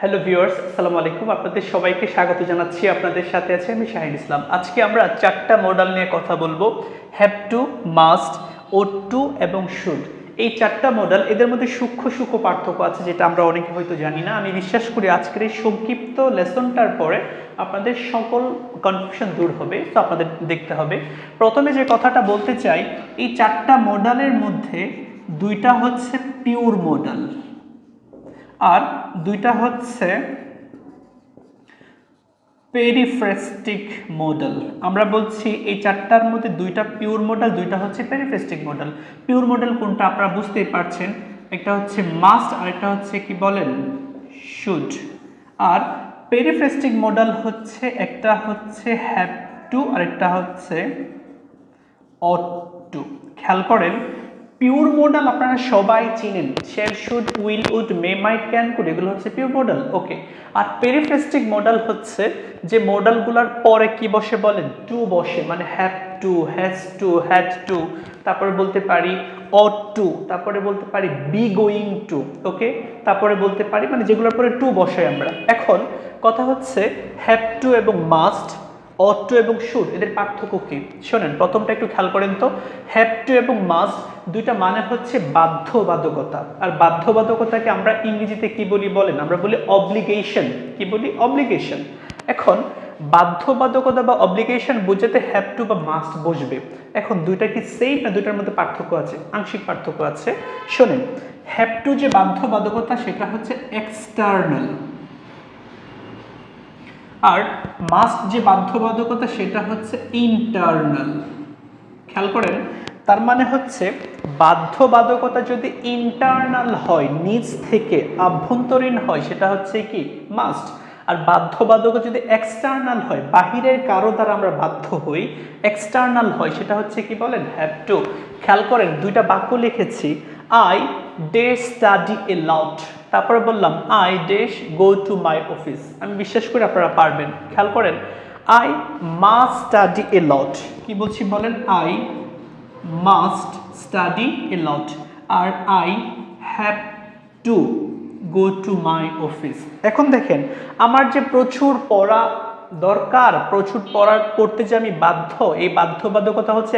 Hello viewers, আসসালামু আলাইকুম। আপনাদের সবাইকে স্বাগত জানাচ্ছি। আপনাদের সাথে আছি আমি শাহিন ইসলাম। আজকে আমরা চারটা মডেল নিয়ে কথা বলবো। Have to, must, ought to এবং শুড। এই চারটা মডেল, এদের মধ্যে সূক্ষ্ম পার্থক্য আছে যেটা আমরা অনেকে হয়তো জানি না। আমি বিশ্বাস করি আজকের এই সংক্ষিপ্ত লেসনটার পরে আপনাদের সকল কনফিউশন দূর হবে। তো আপনাদের দেখতে হবে। প্রথমে যে কথাটা বলতে চাই, এই চারটা মডেলের মধ্যে দুইটা হচ্ছে পিওর মডেল আর দুইটা হচ্ছে পেরিফ্রেস্টিক মডেল। আমরা বলছি এই চারটার মধ্যে দুইটা পিওর মডেল, দুইটা হচ্ছে পেরিফ্রেস্টিক মডেল। পিওর মডেল কোনটা আপনারা বুঝতেই পারছেন, একটা হচ্ছে মাস্ট আর একটা হচ্ছে কি বলেন শুড। আর পেরিফ্রেস্টিক মডেল হচ্ছে একটা হচ্ছে হ্যাভ টু আর একটা হচ্ছে অট টু। খেয়াল করেন, পিওর মডেল আপনারা সবাই চিনেন, shall, should, will, would, may, might, can, could, এগুলো হচ্ছে পিওর মডেল। ওকে। আর পেরিফ্রেস্টিক মডেল হচ্ছে যে মডেলগুলোর পরে কি বসে বলেন, টু বসে, মানে have to, has to, had to, তারপরে বলতে পারি অট টু, তারপরে বলতে পারি বি গোয়িং টু। ওকে। তারপরে বলতে পারি মানে যেগুলোর পরে টু বসাই আমরা। এখন কথা হচ্ছে হ্যাভ টু এবং মাস্ট, অট টু এবং শুড, এদের পার্থক্য কি শোনেন। প্রথমটা একটু খেয়াল করেন তো। হ্যাভ টু এবং মাস্ট দুইটা মানে হচ্ছে বাধ্যবাধকতা। আর বাধ্যবাধকতাকে আমরা ইংরেজিতে কি বলি বলেন, আমরা বলি অব্লিগেশন। কি বলি? অব্লিগেশন। এখন বাধ্যবাধকতা বা অব্লিগেশন বোঝাতে হ্যাভ টু বা মাস্ট বসবে। এখন দুইটা কি সেম না দুইটার মধ্যে পার্থক্য আছে? আংশিক পার্থক্য আছে। শোনেন, হ্যাভ টু যে বাধ্যবাধকতা সেটা হচ্ছে এক্সটার্নাল, আর মাস্ট যে বাধ্যবাধকতা সেটা হচ্ছে ইন্টারনাল। খেয়াল করেন, তার মানে হচ্ছে বাধ্যবাধকতা যদি ইন্টারনাল হয়, নিজ থেকে আভ্যন্তরীণ হয়, সেটা হচ্ছে কি মাস্ট। আর বাধ্যবাধকতা যদি এক্সটার্নাল হয়, বাহিরের কারো দ্বারা আমরা বাধ্য হই, এক্সটার্নাল হয়, সেটা হচ্ছে কি বলেন হ্যাভ টু। খেয়াল করেন, দুইটা বাক্য লিখেছি, I day study a lot, তারপরে বললাম I dash go to my office. আমি বিশ্বাস করি আপনারা পারবেন। খেয়াল করেন, I must study a lot, কি বলছি বলেন, I must study a lot. আর I have to go to my office. এখন দেখেন, আমার যে প্রচুর পড়া দরকার, প্রচুর পড়তে যে আমি বাধ্য, এই বাধ্যবাধকতা হচ্ছে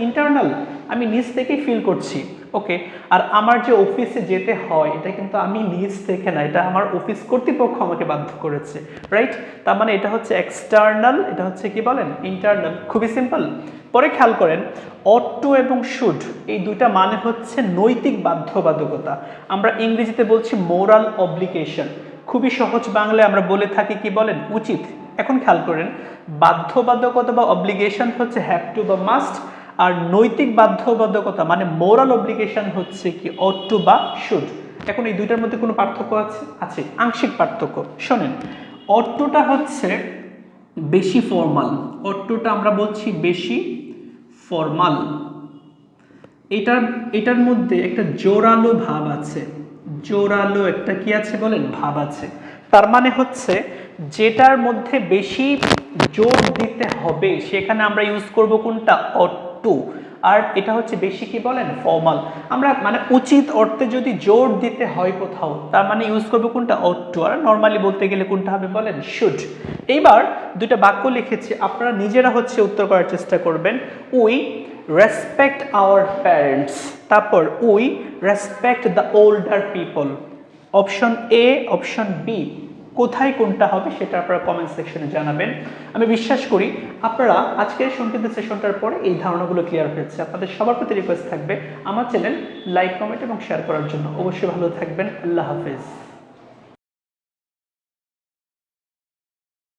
ইন্টারনাল, আমি নিজ থেকেই ফিল করছি। ওকে। আর আমার যে অফিসে যেতে হয়, এটা কিন্তু আমি নিজ থেকে না, এটা আমার অফিস কর্তৃপক্ষ আমাকে বাধ্য করেছে, রাইট? তার মানে এটা হচ্ছে এক্সটার্নাল, এটা হচ্ছে কি বলেন ইন্টারনাল। খুবই সিম্পল। পরে খেয়াল করেন, অট টু এবং শুড, এই দুইটা মানে হচ্ছে নৈতিক বাধ্যবাধকতা। আমরা ইংরেজিতে বলছি মোরাল অব্লিগেশন। খুবই সহজ বাংলায় আমরা বলে থাকি কি বলেন, উচিত। এখন খেয়াল করেন, বাধ্যবাধকতা বা অব্লিগেশন হচ্ছে হ্যাভ টু বা মাস্ট, আর নৈতিক বাধ্যবাধকতা মানে মোরাল অব্লিগেশন হচ্ছে কি অট টু বা শুড। এখন এই দুইটার মধ্যে কোনো পার্থক্য আছে? আংশিক পার্থক্য। শোনেন, অট টুটা হচ্ছে বেশি ফর্মাল, অট টুটা আমরা বলছি বেশি ফর্মাল। এটার মধ্যে একটা জোরালো ভাব আছে, জোরালো একটা কি আছে বলেন ভাব আছে। তার মানে হচ্ছে যেটার মধ্যে বেশি জোর দিতে হবে সেখানে আমরা ইউজ করব কোনটা, অট টু। আর এটা হচ্ছে বেশি কি বলেন ফর্মাল। আমরা মানে উচিত অর্থে যদি জোর দিতে হয় কোথাও, তার মানে ইউজ করবো কোনটা, অট টু। আর নর্মালি বলতে গেলে কোনটা হবে বলেন, শুড। এইবার দুটো বাক্য লিখেছি, আপনারা নিজেরা হচ্ছে উত্তর করার চেষ্টা করবেন। উই রেসপেক্ট আওয়ার প্যারেন্টস, তারপর we respect the older people. Option A, option B, কোথায় কোনটা হবে সেটা আপনারা কমেন্ট সেকশনে জানাবেন। আমি বিশ্বাস করি আপনারা আজকের সংক্ষিপ্ত সেশনটার পরে এই ধারণাগুলো ক্লিয়ার হয়েছে। আপনাদের সবার প্রতি রিকোয়েস্ট থাকবে আমার চ্যানেল লাইক, কমেন্ট এবং শেয়ার করার জন্য। অবশ্যই ভালো থাকবেন। আল্লাহ হাফেজ।